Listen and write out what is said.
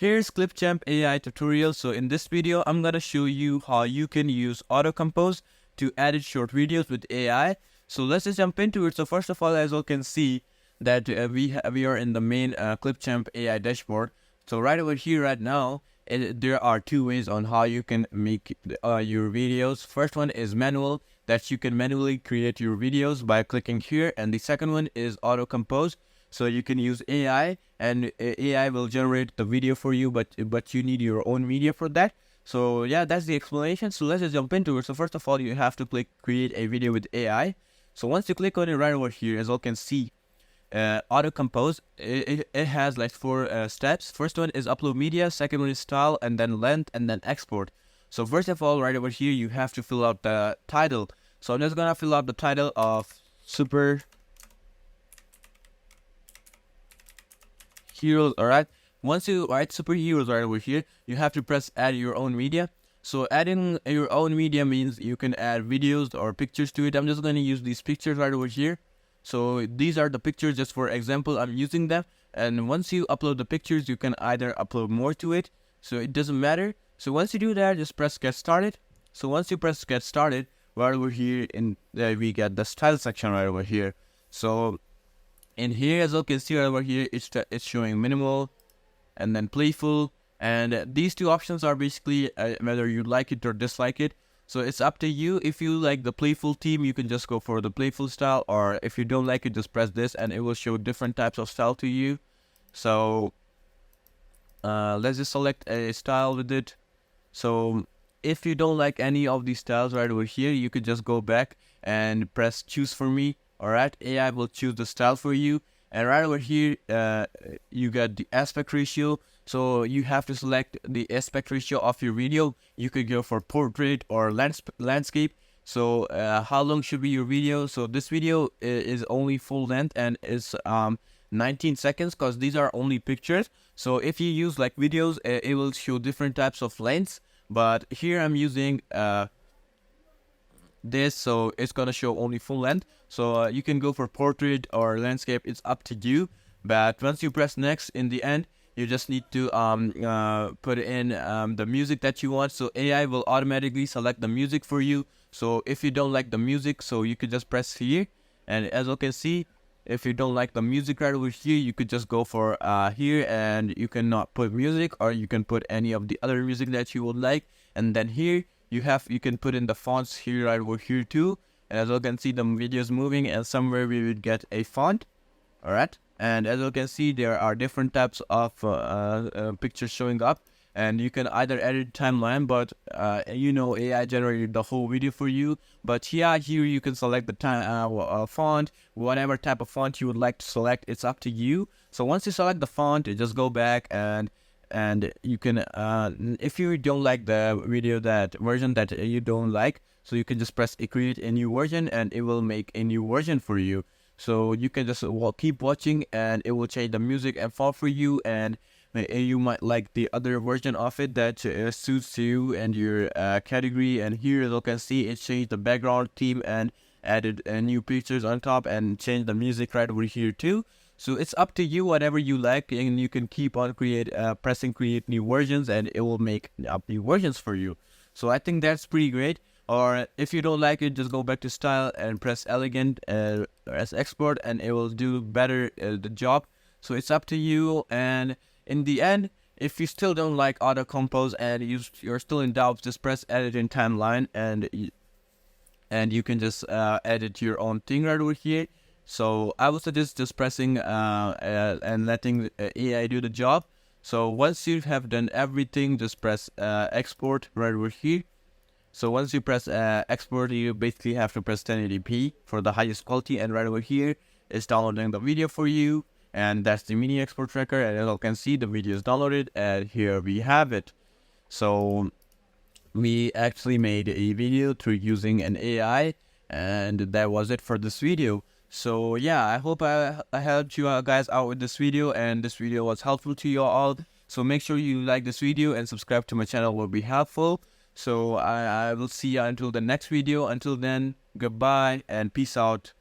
Here's Clipchamp AI tutorial. So in this video, I'm gonna show you how you can use Auto Compose to edit short videos with AI. So let's just jump into it. So first of all, as you can see that we are in the main Clipchamp AI dashboard. So right over here right now, there are two ways on how you can make your videos. First one is manual, that you can manually create your videos by clicking here, and the second one is Auto Compose. So you can use AI and AI will generate the video for you, but you need your own media for that. So yeah, that's the explanation. So let's just jump into it. So first of all, you have to click create a video with AI. So once you click on it right over here, as you can see, Auto Compose, it has like four steps. First one is upload media, second one is style, and then length, and then export. So first of all, right over here, you have to fill out the title. So I'm just gonna fill out the title of Super Heroes. All right, once you write superheroes right over here, you have to press add your own media. So adding your own media means you can add videos or pictures to it. I'm just going to use these pictures right over here. So these are the pictures, just for example, I'm using them. And once you upload the pictures, you can either upload more to it, so it doesn't matter. So once you do that, just press get started. So once you press get started, right over here in there we get the style section right over here. So in here, as you can see right over here, it's showing minimal and then playful, and these two options are basically whether you like it or dislike it. So it's up to you. If you like the playful theme, you can just go for the playful style, or if you don't like it, just press this and it will show different types of style to you. So let's just select a style with it. So if you don't like any of these styles right over here, you could just go back and press choose for me. Alright, AI will choose the style for you. And right over here, you got the aspect ratio. So you have to select the aspect ratio of your video. You could go for portrait or landscape. So how long should be your video? So this video is only full length and is 19 seconds, because these are only pictures. So if you use like videos, it will show different types of lengths. But here I'm using this, so it's gonna show only full length. So you can go for portrait or landscape, it's up to you. But once you press next, in the end you just need to put in the music that you want. So AI will automatically select the music for you. So if you don't like the music, so you could just press here, and as you can see, if you don't like the music right over here, you could just go for here, and you can not put music, or you can put any of the other music that you would like. And then here you can put in the fonts here right over here too. And as you can see, the video is moving, and somewhere we would get a font. All right, and as you can see, there are different types of pictures showing up, and you can either edit timeline, but AI generated the whole video for you. But yeah, here you can select the font, whatever type of font you would like to select. It's up to you. So once you select the font, you just go back and you can if you don't like the video, that version that you don't like, so you can just press create a new version, and it will make a new version for you. So you can just keep watching, and it will change the music and font for you, and you might like the other version of it that suits you and your category. And here, as you can see, it changed the background theme and added new pictures on top, and changed the music right over here too. So it's up to you, whatever you like, and you can keep on pressing create new versions, and it will make up new versions for you. So I think that's pretty great. Or if you don't like it, just go back to style and press elegant as export, and it will do better the job. So it's up to you. And in the end, if you still don't like Auto Compose and you're still in doubt, just press edit in timeline, and you can just edit your own thing right over here. So I would suggest just pressing and letting AI do the job. So once you have done everything, just press export right over here. So once you press export, you basically have to press 1080p for the highest quality, and right over here is downloading the video for you. And that's the mini export tracker, and as you can see, the video is downloaded, and here we have it. So we actually made a video through using an AI, and that was it for this video. So yeah, I hope I helped you guys out with this video, and this video was helpful to you all. So make sure you like this video and subscribe to my channel, will be helpful. So I will see you until the next video. Until then, goodbye and peace out.